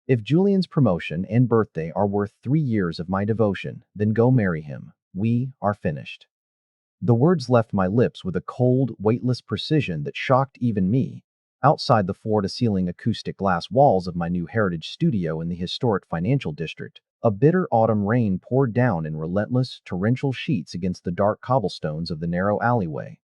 If Julian's promotion and birthday are worth 3 years of my devotion, then go marry him. We are finished. The words left my lips with a cold, weightless precision that shocked even me. Outside the floor-to-ceiling acoustic glass walls of my new heritage studio in the historic financial district, a bitter autumn rain poured down in relentless, torrential sheets against the dark cobblestones of the narrow alleyway.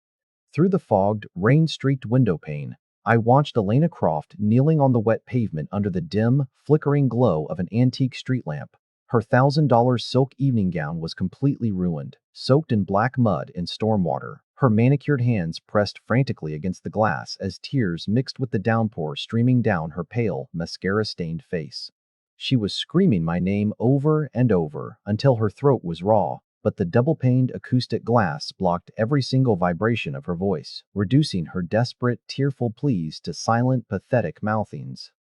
Through the fogged, rain-streaked windowpane, I watched Elena Croft kneeling on the wet pavement under the dim, flickering glow of an antique street lamp. Her $1,000 silk evening gown was completely ruined, soaked in black mud and storm water. Her manicured hands pressed frantically against the glass as tears mixed with the downpour streaming down her pale, mascara-stained face. She was screaming my name over and over until her throat was raw, but the double-paned acoustic glass blocked every single vibration of her voice, reducing her desperate, tearful pleas to silent, pathetic mouthings.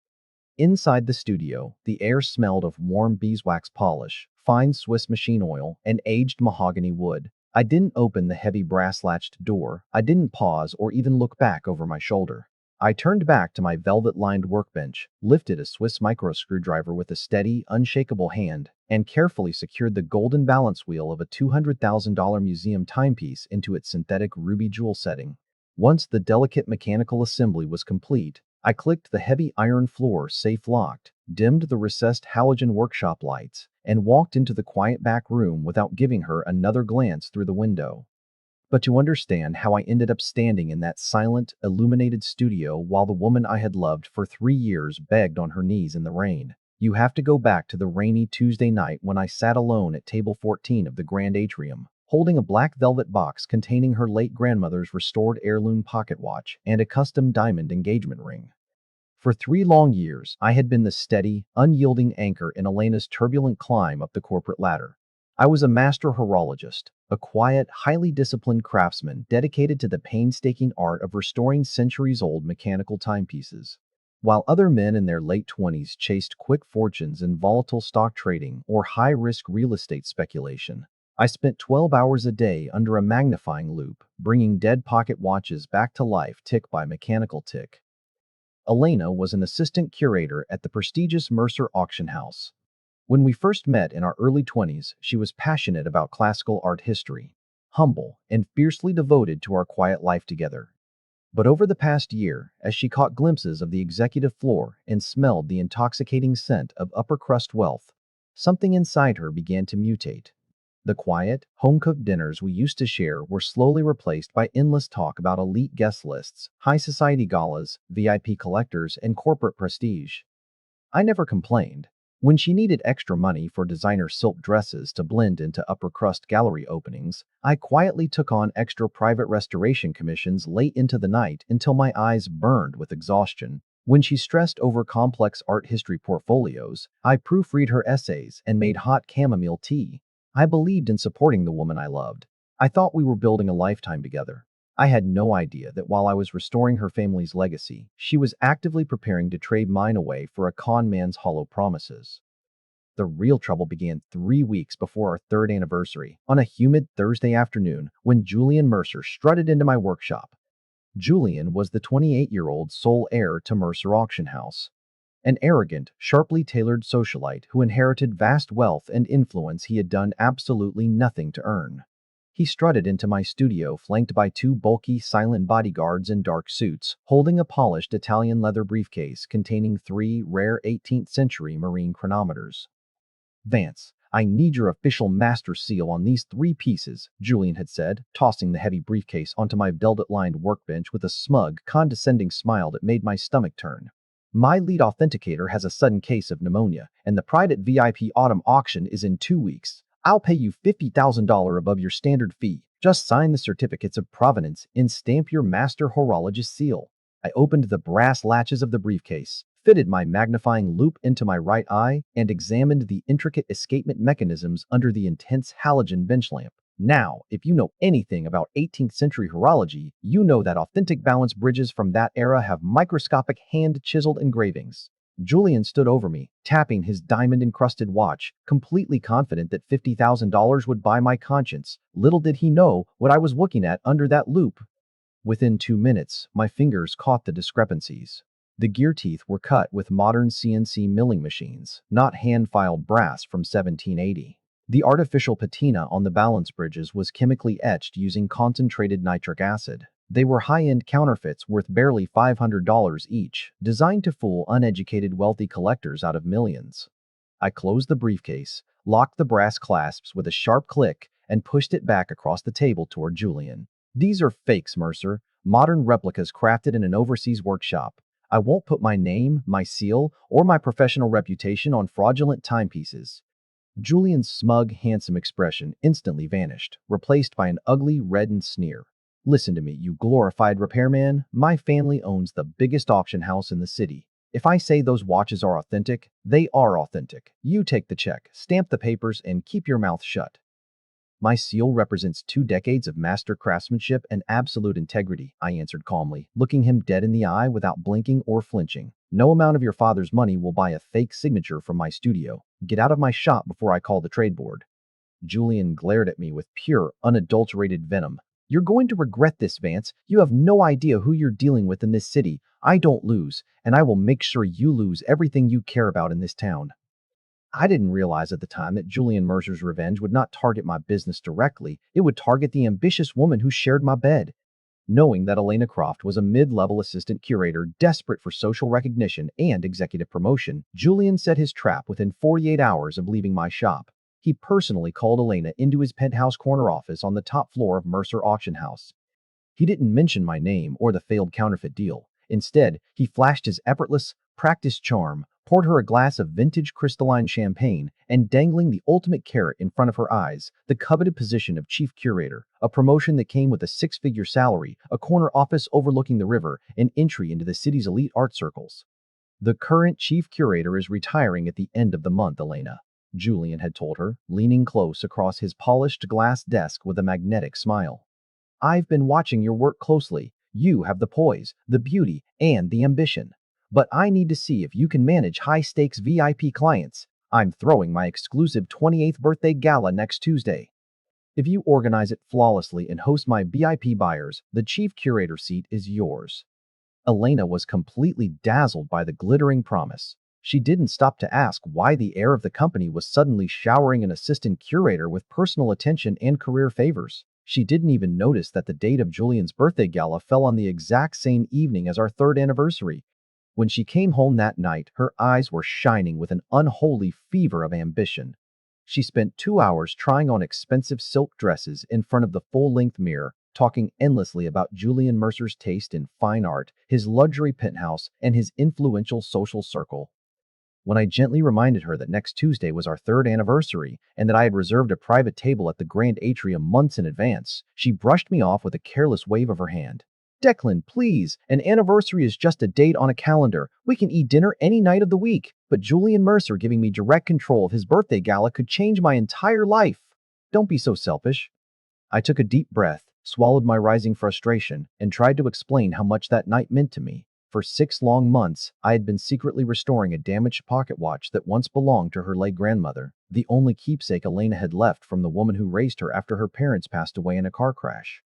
Inside the studio, the air smelled of warm beeswax polish, fine Swiss machine oil, and aged mahogany wood. I didn't open the heavy brass-latched door. I didn't pause or even look back over my shoulder. I turned back to my velvet-lined workbench, lifted a Swiss micro screwdriver with a steady, unshakable hand, and carefully secured the golden balance wheel of a $200,000 museum timepiece into its synthetic ruby jewel setting. Once the delicate mechanical assembly was complete, I clicked the heavy iron floor safe locked, dimmed the recessed halogen workshop lights, and walked into the quiet back room without giving her another glance through the window. But to understand how I ended up standing in that silent, illuminated studio while the woman I had loved for 3 years begged on her knees in the rain, you have to go back to the rainy Tuesday night when I sat alone at table 14 of the grand atrium, holding a black velvet box containing her late grandmother's restored heirloom pocket watch and a custom diamond engagement ring. For 3 long years, I had been the steady, unyielding anchor in Elena's turbulent climb up the corporate ladder. I was a master horologist, a quiet, highly disciplined craftsman dedicated to the painstaking art of restoring centuries-old mechanical timepieces. While other men in their late 20s chased quick fortunes in volatile stock trading or high-risk real estate speculation, I spent 12 hours a day under a magnifying loupe, bringing dead pocket watches back to life tick by mechanical tick. Elena was an assistant curator at the prestigious Mercer Auction House. When we first met in our early 20s, she was passionate about classical art history, humble, and fiercely devoted to our quiet life together. But over the past year, as she caught glimpses of the executive floor and smelled the intoxicating scent of upper-crust wealth, something inside her began to mutate. The quiet, home-cooked dinners we used to share were slowly replaced by endless talk about elite guest lists, high society galas, VIP collectors, and corporate prestige. I never complained. When she needed extra money for designer silk dresses to blend into upper-crust gallery openings, I quietly took on extra private restoration commissions late into the night until my eyes burned with exhaustion. When she stressed over complex art history portfolios, I proofread her essays and made hot chamomile tea. I believed in supporting the woman I loved. I thought we were building a lifetime together. I had no idea that while I was restoring her family's legacy, she was actively preparing to trade mine away for a con man's hollow promises. The real trouble began 3 weeks before our 3rd anniversary, on a humid Thursday afternoon when Julian Mercer strutted into my workshop. Julian was the 28-year-old sole heir to Mercer Auction House. An arrogant, sharply tailored socialite who inherited vast wealth and influence he had done absolutely nothing to earn. He strutted into my studio flanked by 2 bulky, silent bodyguards in dark suits, holding a polished Italian leather briefcase containing 3 rare 18th-century marine chronometers. "Vance, I need your official master seal on these 3 pieces," Julian had said, tossing the heavy briefcase onto my velvet-lined workbench with a smug, condescending smile that made my stomach turn. "My lead authenticator has a sudden case of pneumonia, and the private VIP autumn auction is in 2 weeks. I'll pay you $50,000 above your standard fee. Just sign the certificates of provenance and stamp your master horologist seal." I opened the brass latches of the briefcase, fitted my magnifying loupe into my right eye, and examined the intricate escapement mechanisms under the intense halogen bench lamp. Now, if you know anything about 18th century horology, you know that authentic balance bridges from that era have microscopic hand-chiseled engravings. Julian stood over me, tapping his diamond-encrusted watch, completely confident that $50,000 would buy my conscience. Little did he know what I was looking at under that loupe. Within 2 minutes, my fingers caught the discrepancies. The gear teeth were cut with modern CNC milling machines, not hand-filed brass from 1780. The artificial patina on the balance bridges was chemically etched using concentrated nitric acid. They were high-end counterfeits worth barely $500 each, designed to fool uneducated wealthy collectors out of millions. I closed the briefcase, locked the brass clasps with a sharp click, and pushed it back across the table toward Julian. These are fakes, Mercer. Modern replicas crafted in an overseas workshop. I won't put my name, my seal, or my professional reputation on fraudulent timepieces. Julian's smug, handsome expression instantly vanished, replaced by an ugly, reddened sneer. Listen to me, you glorified repairman. My family owns the biggest auction house in the city. If I say those watches are authentic, they are authentic. You take the check, stamp the papers, and keep your mouth shut. My seal represents 2 decades of master craftsmanship and absolute integrity, I answered calmly, looking him dead in the eye without blinking or flinching. No amount of your father's money will buy a fake signature from my studio. Get out of my shop before I call the trade board. Julian glared at me with pure, unadulterated venom. You're going to regret this, Vance. You have no idea who you're dealing with in this city. I don't lose, and I will make sure you lose everything you care about in this town. I didn't realize at the time that Julian Mercer's revenge would not target my business directly. It would target the ambitious woman who shared my bed. Knowing that Elena Croft was a mid-level assistant curator desperate for social recognition and executive promotion, Julian set his trap within 48 hours of leaving my shop. He personally called Elena into his penthouse corner office on the top floor of Mercer Auction House. He didn't mention my name or the failed counterfeit deal. Instead, he flashed his effortless, practiced charm, poured her a glass of vintage crystalline champagne, and dangling the ultimate carrot in front of her eyes, the coveted position of chief curator, a promotion that came with a 6-figure salary, a corner office overlooking the river, and entry into the city's elite art circles. The current chief curator is retiring at the end of the month, Elena, Julian had told her, leaning close across his polished glass desk with a magnetic smile. I've been watching your work closely. You have the poise, the beauty, and the ambition. But I need to see if you can manage high-stakes VIP clients. I'm throwing my exclusive 28th birthday gala next Tuesday. If you organize it flawlessly and host my VIP buyers, the chief curator seat is yours. Elena was completely dazzled by the glittering promise. She didn't stop to ask why the heir of the company was suddenly showering an assistant curator with personal attention and career favors. She didn't even notice that the date of Julian's birthday gala fell on the exact same evening as our 3rd anniversary. When she came home that night, her eyes were shining with an unholy fever of ambition. She spent 2 hours trying on expensive silk dresses in front of the full-length mirror, talking endlessly about Julian Mercer's taste in fine art, his luxury penthouse, and his influential social circle. When I gently reminded her that next Tuesday was our 3rd anniversary and that I had reserved a private table at the Grand Atrium months in advance, she brushed me off with a careless wave of her hand. Declan, please, an anniversary is just a date on a calendar. We can eat dinner any night of the week. But Julian Mercer giving me direct control of his birthday gala could change my entire life. Don't be so selfish. I took a deep breath, swallowed my rising frustration, and tried to explain how much that night meant to me. For 6 long months, I had been secretly restoring a damaged pocket watch that once belonged to her late grandmother, the only keepsake Elena had left from the woman who raised her after her parents passed away in a car crash.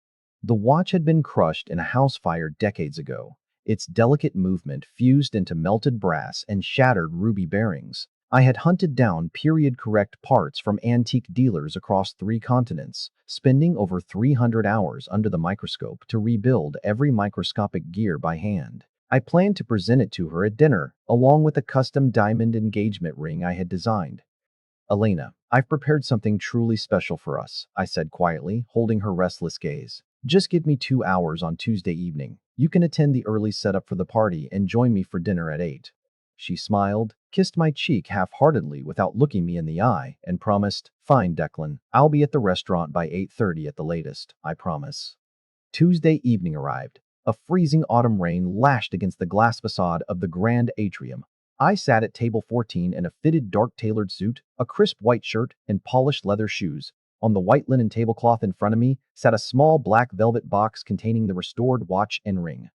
The watch had been crushed in a house fire decades ago, its delicate movement fused into melted brass and shattered ruby bearings. I had hunted down period-correct parts from antique dealers across 3 continents, spending over 300 hours under the microscope to rebuild every microscopic gear by hand. I planned to present it to her at dinner, along with a custom diamond engagement ring I had designed. Elena, I've prepared something truly special for us, I said quietly, holding her restless gaze. Just give me 2 hours on Tuesday evening. You can attend the early setup for the party and join me for dinner at 8. She smiled, kissed my cheek half-heartedly without looking me in the eye, and promised, Fine, Declan. I'll be at the restaurant by 8:30 at the latest, I promise. Tuesday evening arrived. A freezing autumn rain lashed against the glass facade of the Grand Atrium. I sat at table 14 in a fitted dark tailored suit, a crisp white shirt, and polished leather shoes. On the white linen tablecloth in front of me sat a small black velvet box containing the restored watch and ring.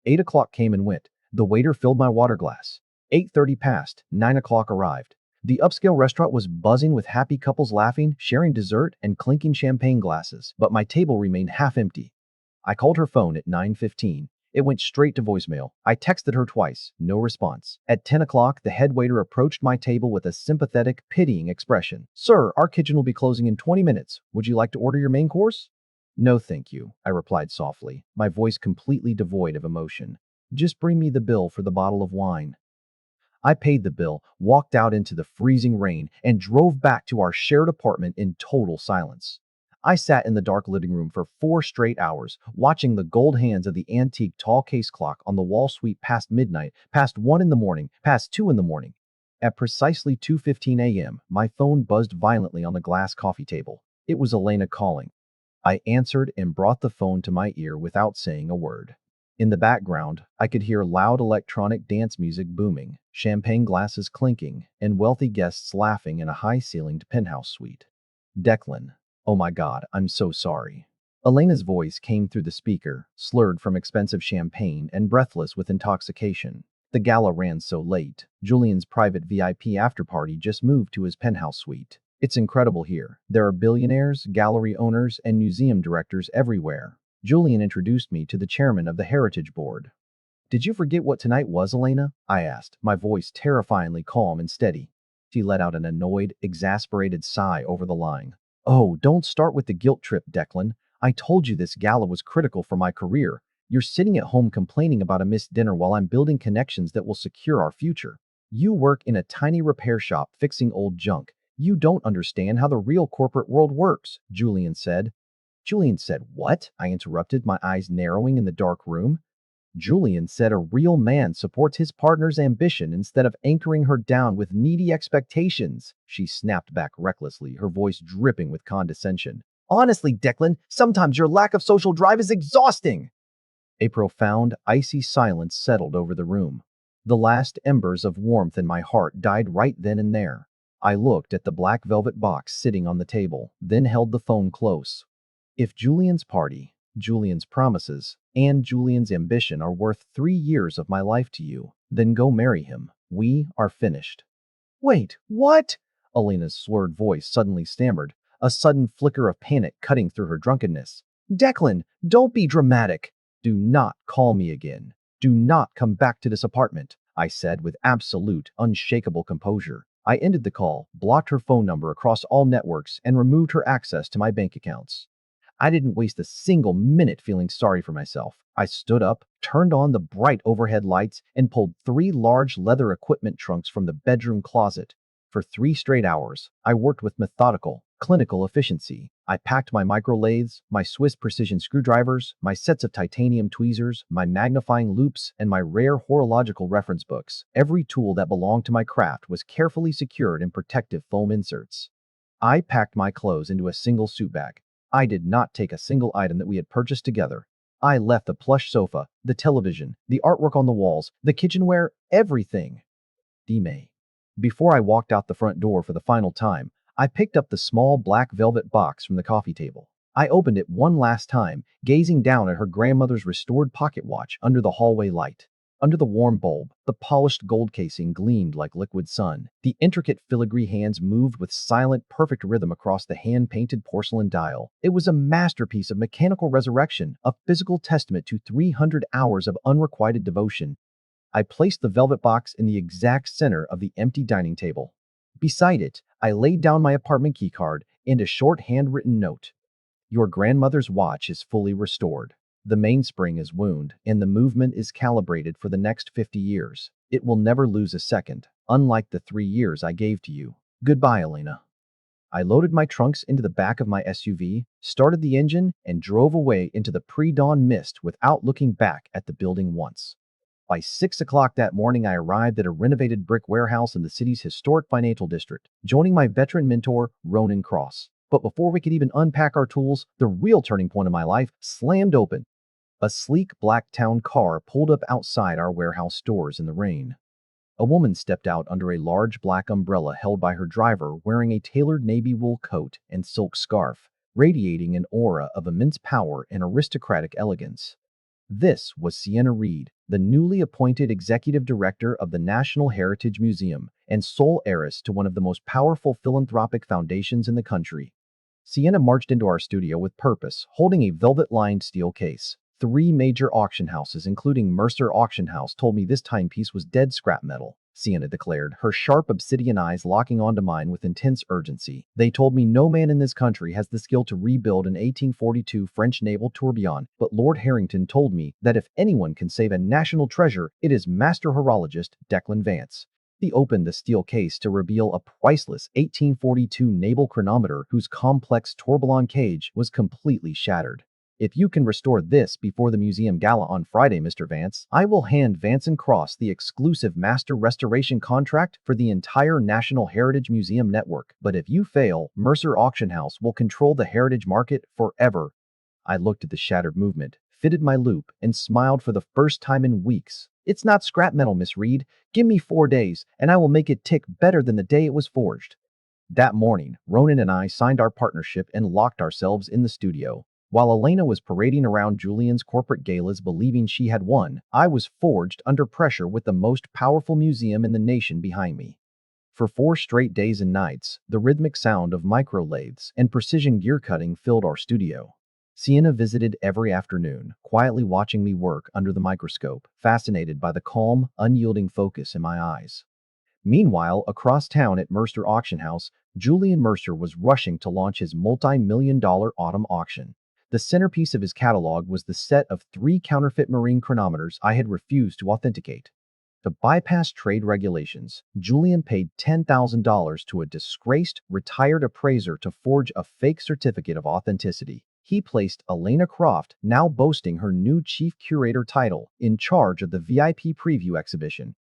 8 o'clock came and went. The waiter filled my water glass. 8:30 passed. 9 o'clock arrived. The upscale restaurant was buzzing with happy couples laughing, sharing dessert, and clinking champagne glasses, but my table remained half empty. I called her phone at 9:15. It went straight to voicemail. I texted her twice. No response. At 10 o'clock, the head waiter approached my table with a sympathetic, pitying expression. "Sir, our kitchen will be closing in 20 minutes. Would you like to order your main course?" "No, thank you," I replied softly, my voice completely devoid of emotion. "Just bring me the bill for the bottle of wine." I paid the bill, walked out into the freezing rain, and drove back to our shared apartment in total silence. I sat in the dark living room for 4 straight hours, watching the gold hands of the antique tall case clock on the wall sweep past midnight, past 1 in the morning, past 2 in the morning. At precisely 2:15 a.m., my phone buzzed violently on the glass coffee table. It was Elena calling. I answered and brought the phone to my ear without saying a word. In the background, I could hear loud electronic dance music booming, champagne glasses clinking, and wealthy guests laughing in a high-ceilinged penthouse suite. "Declan, oh my God, I'm so sorry." Elena's voice came through the speaker, slurred from expensive champagne and breathless with intoxication. The gala ran so late. Julian's private VIP after-party just moved to his penthouse suite. "It's incredible here. There are billionaires, gallery owners, and museum directors everywhere." Julian introduced me to the chairman of the Heritage Board. "Did you forget what tonight was, Elena?" I asked, my voice terrifyingly calm and steady. She let out an annoyed, exasperated sigh over the line. "Oh, don't start with the guilt trip, Declan. I told you this gala was critical for my career. You're sitting at home complaining about a missed dinner while I'm building connections that will secure our future. You work in a tiny repair shop fixing old junk. You don't understand how the real corporate world works," Julian said. Julian said, "What?" I interrupted, my eyes narrowing in the dark room. Julian said a real man supports his partner's ambition instead of anchoring her down with needy expectations. She snapped back recklessly, her voice dripping with condescension. "Honestly, Declan, sometimes your lack of social drive is exhausting." A profound, icy silence settled over the room. The last embers of warmth in my heart died right then and there. I looked at the black velvet box sitting on the table, then held the phone close. If Julian's party, Julian's promises, and Julian's ambition are worth 3 years of my life to you, then go marry him. We are finished. "Wait, what?" Elena's slurred voice suddenly stammered, a sudden flicker of panic cutting through her drunkenness. "Declan, don't be dramatic." "Do not call me again. Do not come back to this apartment," I said with absolute, unshakable composure. I ended the call, blocked her phone number across all networks, and removed her access to my bank accounts. I didn't waste a single minute feeling sorry for myself. I stood up, turned on the bright overhead lights, and pulled 3 large leather equipment trunks from the bedroom closet. For 3 straight hours, I worked with methodical, clinical efficiency. I packed my microlathes, my Swiss precision screwdrivers, my sets of titanium tweezers, my magnifying loupes, and my rare horological reference books. Every tool that belonged to my craft was carefully secured in protective foam inserts. I packed my clothes into a single suit bag. I did not take a single item that we had purchased together. I left the plush sofa, the television, the artwork on the walls, the kitchenware, everything. Dime. Before I walked out the front door for the final time, I picked up the small black velvet box from the coffee table. I opened it one last time, gazing down at her grandmother's restored pocket watch under the hallway light. Under the warm bulb, the polished gold casing gleamed like liquid sun. The intricate filigree hands moved with silent, perfect rhythm across the hand-painted porcelain dial. It was a masterpiece of mechanical resurrection, a physical testament to 300 hours of unrequited devotion. I placed the velvet box in the exact center of the empty dining table. Beside it, I laid down my apartment keycard and a short handwritten note. "Your grandmother's watch is fully restored. The mainspring is wound, and the movement is calibrated for the next 50 years. It will never lose a second, unlike the 3 years I gave to you. Goodbye, Elena." I loaded my trunks into the back of my SUV, started the engine, and drove away into the pre-dawn mist without looking back at the building once. By 6 o'clock that morning, I arrived at a renovated brick warehouse in the city's historic financial district, joining my veteran mentor, Ronan Cross. But before we could even unpack our tools, the real turning point of my life slammed open. A sleek black town car pulled up outside our warehouse doors in the rain. A woman stepped out under a large black umbrella held by her driver, wearing a tailored navy wool coat and silk scarf, radiating an aura of immense power and aristocratic elegance. This was Sienna Reed, the newly appointed executive director of the National Heritage Museum and sole heiress to one of the most powerful philanthropic foundations in the country. Sienna marched into our studio with purpose, holding a velvet-lined steel case. 3 major auction houses, including Mercer Auction House, told me this timepiece was dead scrap metal, Sienna declared, her sharp obsidian eyes locking onto mine with intense urgency. They told me no man in this country has the skill to rebuild an 1842 French naval tourbillon, but Lord Harrington told me that if anyone can save a national treasure, it is master horologist Declan Vance. He opened the steel case to reveal a priceless 1842 naval chronometer whose complex tourbillon cage was completely shattered. If you can restore this before the museum gala on Friday, Mr. Vance, I will hand Vance and Cross the exclusive master restoration contract for the entire National Heritage Museum network. But if you fail, Mercer Auction House will control the heritage market forever. I looked at the shattered movement, fitted my loop, and smiled for the first time in weeks. It's not scrap metal, Miss Reed. Give me 4 days, and I will make it tick better than the day it was forged. That morning, Ronan and I signed our partnership and locked ourselves in the studio. While Elena was parading around Julian's corporate galas believing she had won, I was forged under pressure with the most powerful museum in the nation behind me. For 4 straight days and nights, the rhythmic sound of micro-lathes and precision gear cutting filled our studio. Sienna visited every afternoon, quietly watching me work under the microscope, fascinated by the calm, unyielding focus in my eyes. Meanwhile, across town at Mercer Auction House, Julian Mercer was rushing to launch his multi-million-dollar autumn auction. The centerpiece of his catalog was the set of 3 counterfeit marine chronometers I had refused to authenticate. To bypass trade regulations, Julian paid $10,000 to a disgraced, retired appraiser to forge a fake certificate of authenticity. He placed Elena Croft, now boasting her new chief curator title, in charge of the VIP preview exhibition.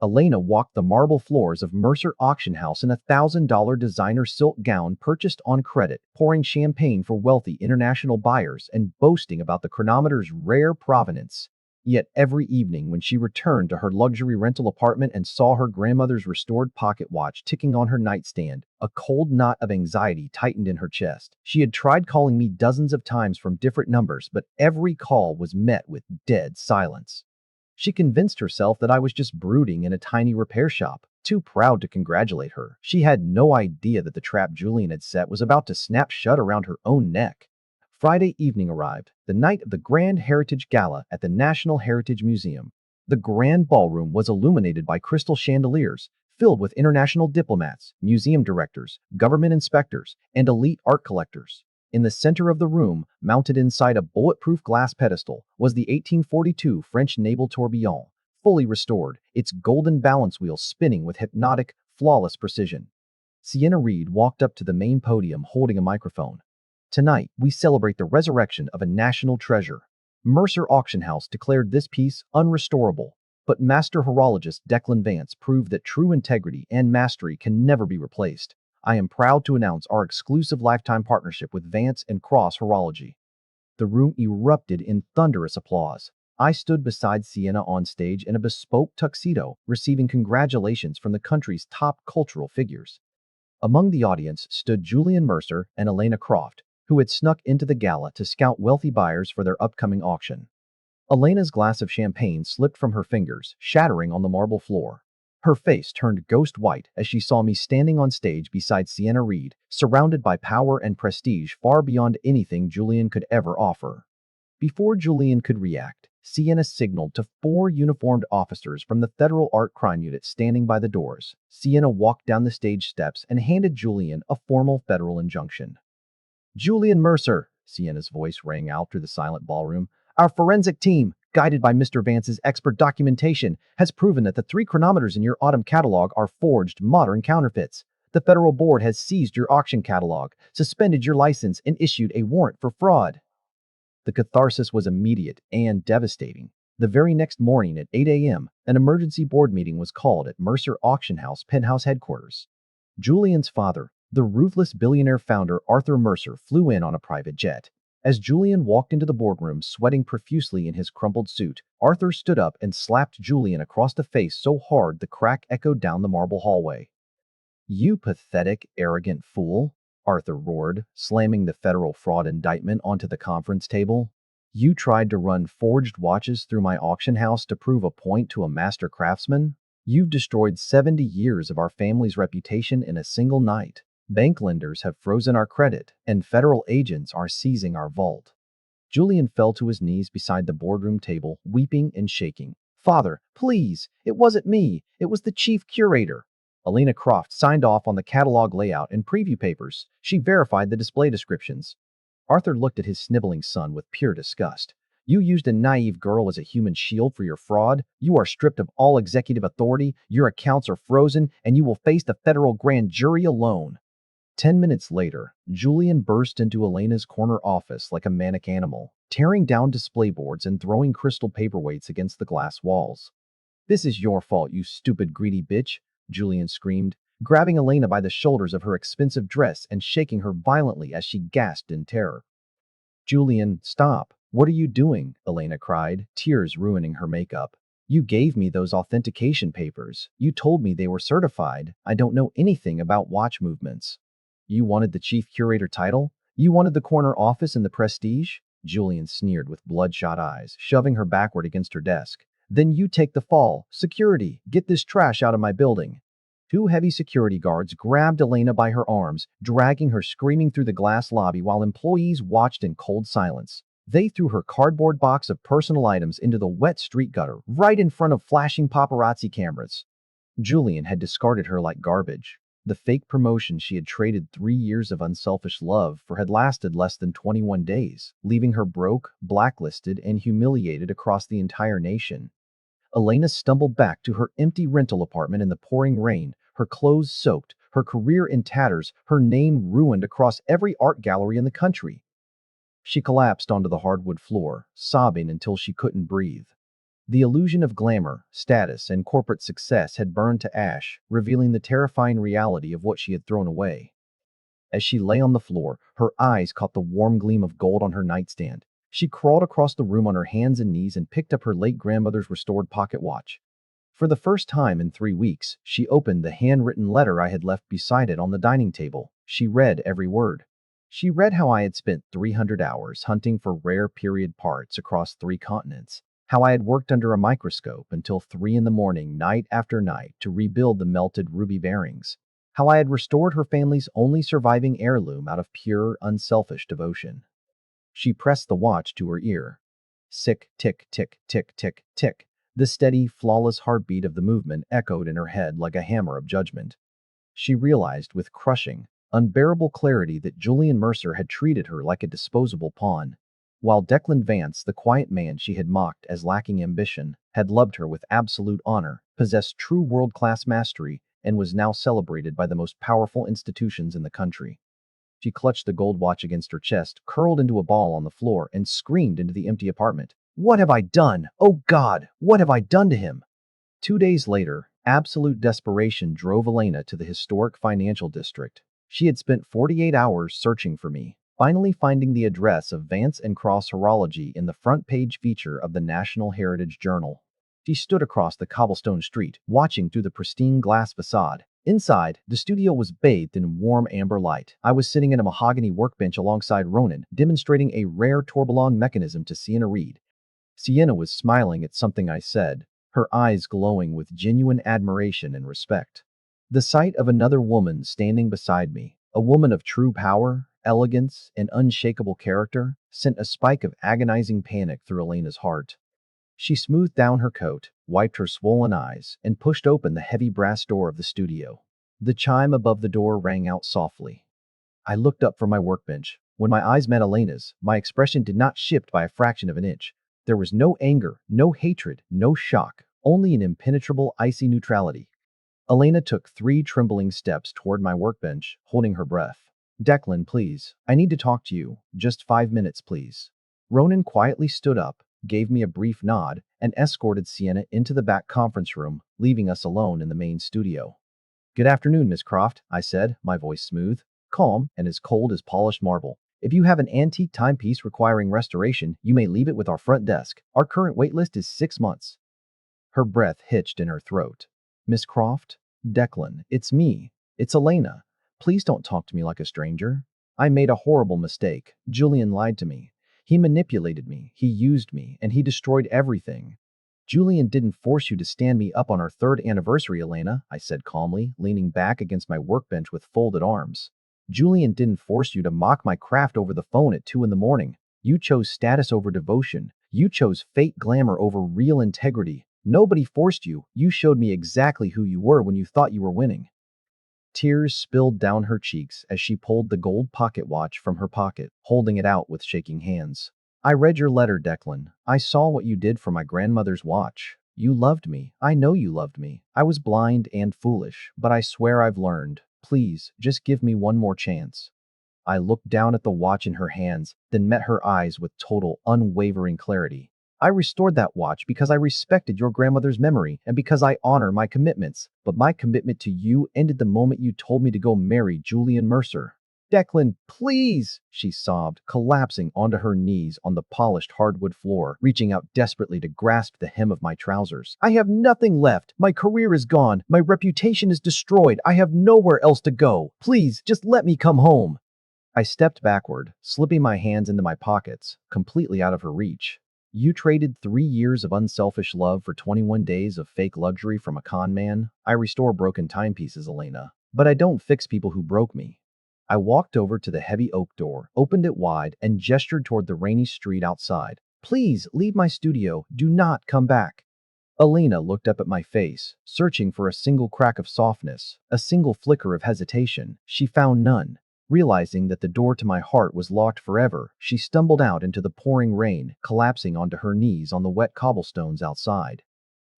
Elena walked the marble floors of Mercer Auction House in a $1,000 designer silk gown purchased on credit, pouring champagne for wealthy international buyers and boasting about the chronometer's rare provenance. Yet every evening when she returned to her luxury rental apartment and saw her grandmother's restored pocket watch ticking on her nightstand, a cold knot of anxiety tightened in her chest. She had tried calling me dozens of times from different numbers, but every call was met with dead silence. She convinced herself that I was just brooding in a tiny repair shop, too proud to congratulate her. She had no idea that the trap Julian had set was about to snap shut around her own neck. Friday evening arrived, the night of the Grand Heritage Gala at the National Heritage Museum. The grand ballroom was illuminated by crystal chandeliers, filled with international diplomats, museum directors, government inspectors, and elite art collectors. In the center of the room, mounted inside a bulletproof glass pedestal, was the 1842 French naval tourbillon, fully restored, its golden balance wheel spinning with hypnotic, flawless precision. Sienna Reed walked up to the main podium holding a microphone. Tonight, we celebrate the resurrection of a national treasure. Mercer Auction House declared this piece unrestorable, but master horologist Declan Vance proved that true integrity and mastery can never be replaced. I am proud to announce our exclusive lifetime partnership with Vance and Cross Horology. The room erupted in thunderous applause. I stood beside Sienna on stage in a bespoke tuxedo, receiving congratulations from the country's top cultural figures. Among the audience stood Julian Mercer and Elena Croft, who had snuck into the gala to scout wealthy buyers for their upcoming auction. Elena's glass of champagne slipped from her fingers, shattering on the marble floor. Her face turned ghost white as she saw me standing on stage beside Sienna Reed, surrounded by power and prestige far beyond anything Julian could ever offer. Before Julian could react, Sienna signaled to 4 uniformed officers from the Federal Art Crime Unit standing by the doors. Sienna walked down the stage steps and handed Julian a formal federal injunction. "Julian Mercer," Sienna's voice rang out through the silent ballroom, "our forensic team, guided by Mr. Vance's expert documentation, has proven that the 3 chronometers in your autumn catalog are forged modern counterfeits. The federal board has seized your auction catalog, suspended your license, and issued a warrant for fraud." The catharsis was immediate and devastating. The very next morning at 8 a.m., an emergency board meeting was called at Mercer Auction House penthouse headquarters. Julian's father, the ruthless billionaire founder Arthur Mercer, flew in on a private jet. As Julian walked into the boardroom sweating profusely in his crumpled suit, Arthur stood up and slapped Julian across the face so hard the crack echoed down the marble hallway. "You pathetic, arrogant fool," Arthur roared, slamming the federal fraud indictment onto the conference table. "You tried to run forged watches through my auction house to prove a point to a master craftsman? You've destroyed 70 years of our family's reputation in a single night. Bank lenders have frozen our credit, and federal agents are seizing our vault." Julian fell to his knees beside the boardroom table, weeping and shaking. Father, please, it wasn't me. It was the chief curator. Elena Croft signed off on the catalog layout and preview papers. She verified the display descriptions. Arthur looked at his sniveling son with pure disgust. You used a naive girl as a human shield for your fraud. You are stripped of all executive authority. Your accounts are frozen, and you will face the federal grand jury alone. 10 minutes later, Julian burst into Elena's corner office like a manic animal, tearing down display boards and throwing crystal paperweights against the glass walls. This is your fault, you stupid greedy bitch, Julian screamed, grabbing Elena by the shoulders of her expensive dress and shaking her violently as she gasped in terror. Julian, stop. What are you doing? Elena cried, tears ruining her makeup. You gave me those authentication papers. You told me they were certified. I don't know anything about watch movements. You wanted the chief curator title? You wanted the corner office and the prestige? Julian sneered with bloodshot eyes, shoving her backward against her desk. Then you take the fall. Security, get this trash out of my building. Two heavy security guards grabbed Elena by her arms, dragging her screaming through the glass lobby while employees watched in cold silence. They threw her cardboard box of personal items into the wet street gutter, right in front of flashing paparazzi cameras. Julian had discarded her like garbage. The fake promotion she had traded 3 years of unselfish love for had lasted less than 21 days, leaving her broke, blacklisted, and humiliated across the entire nation. Elena stumbled back to her empty rental apartment in the pouring rain, her clothes soaked, her career in tatters, her name ruined across every art gallery in the country. She collapsed onto the hardwood floor, sobbing until she couldn't breathe. The illusion of glamour, status, and corporate success had burned to ash, revealing the terrifying reality of what she had thrown away. As she lay on the floor, her eyes caught the warm gleam of gold on her nightstand. She crawled across the room on her hands and knees and picked up her late grandmother's restored pocket watch. For the first time in 3 weeks, she opened the handwritten letter I had left beside it on the dining table. She read every word. She read how I had spent 300 hours hunting for rare period parts across 3 continents, how I had worked under a microscope until 3 in the morning night after night to rebuild the melted ruby bearings, how I had restored her family's only surviving heirloom out of pure, unselfish devotion. She pressed the watch to her ear. Sick, tick, tick, tick, tick, tick. The steady, flawless heartbeat of the movement echoed in her head like a hammer of judgment. She realized with crushing, unbearable clarity that Julian Mercer had treated her like a disposable pawn, while Declan Vance, the quiet man she had mocked as lacking ambition, had loved her with absolute honor, possessed true world-class mastery, and was now celebrated by the most powerful institutions in the country. She clutched the gold watch against her chest, curled into a ball on the floor, and screamed into the empty apartment. What have I done? Oh God, what have I done to him? 2 days later, absolute desperation drove Elena to the historic financial district. She had spent 48 hours searching for me, finally finding the address of Vance and Cross Horology in the front page feature of the National Heritage Journal. She stood across the cobblestone street, watching through the pristine glass facade. Inside, the studio was bathed in warm amber light. I was sitting at a mahogany workbench alongside Ronan, demonstrating a rare tourbillon mechanism to Sienna Reed. Sienna was smiling at something I said, her eyes glowing with genuine admiration and respect. The sight of another woman standing beside me, a woman of true power, elegance, and unshakable character, sent a spike of agonizing panic through Elena's heart. She smoothed down her coat, wiped her swollen eyes, and pushed open the heavy brass door of the studio. The chime above the door rang out softly. I looked up from my workbench. When my eyes met Elena's, my expression did not shift by a fraction of an inch. There was no anger, no hatred, no shock, only an impenetrable icy neutrality. Elena took 3 trembling steps toward my workbench, holding her breath. Declan, please. I need to talk to you. Just 5 minutes, please. Ronan quietly stood up, gave me a brief nod, and escorted Sienna into the back conference room, leaving us alone in the main studio. Good afternoon, Miss Croft, I said, my voice smooth, calm, and as cold as polished marble. If you have an antique timepiece requiring restoration, you may leave it with our front desk. Our current waitlist is 6 months. Her breath hitched in her throat. Miss Croft? Declan, it's me. It's Elena. Please don't talk to me like a stranger. I made a horrible mistake. Julian lied to me. He manipulated me, he used me, and he destroyed everything. Julian didn't force you to stand me up on our 3rd anniversary, Elena, I said calmly, leaning back against my workbench with folded arms. Julian didn't force you to mock my craft over the phone at 2 in the morning. You chose status over devotion. You chose fake glamour over real integrity. Nobody forced you. You showed me exactly who you were when you thought you were winning. Tears spilled down her cheeks as she pulled the gold pocket watch from her pocket, holding it out with shaking hands. I read your letter, Declan. I saw what you did for my grandmother's watch. You loved me. I know you loved me. I was blind and foolish, but I swear I've learned. Please, just give me one more chance. I looked down at the watch in her hands, then met her eyes with total, unwavering clarity. I restored that watch because I respected your grandmother's memory and because I honor my commitments. But my commitment to you ended the moment you told me to go marry Julian Mercer. Declan, please, she sobbed, collapsing onto her knees on the polished hardwood floor, reaching out desperately to grasp the hem of my trousers. I have nothing left. My career is gone. My reputation is destroyed. I have nowhere else to go. Please, just let me come home. I stepped backward, slipping my hands into my pockets, completely out of her reach. You traded 3 years of unselfish love for 21 days of fake luxury from a con man? I restore broken timepieces, Elena. But I don't fix people who broke me. I walked over to the heavy oak door, opened it wide, and gestured toward the rainy street outside. Please, leave my studio. Do not come back. Elena looked up at my face, searching for a single crack of softness, a single flicker of hesitation. She found none. Realizing that the door to my heart was locked forever, she stumbled out into the pouring rain, collapsing onto her knees on the wet cobblestones outside.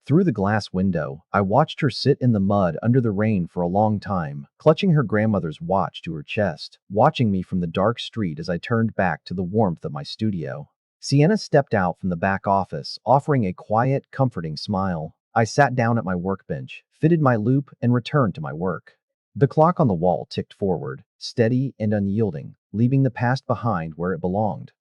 Through the glass window, I watched her sit in the mud under the rain for a long time, clutching her grandmother's watch to her chest, watching me from the dark street as I turned back to the warmth of my studio. Sienna stepped out from the back office, offering a quiet, comforting smile. I sat down at my workbench, fitted my loop, and returned to my work. The clock on the wall ticked forward, steady and unyielding, leaving the past behind where it belonged.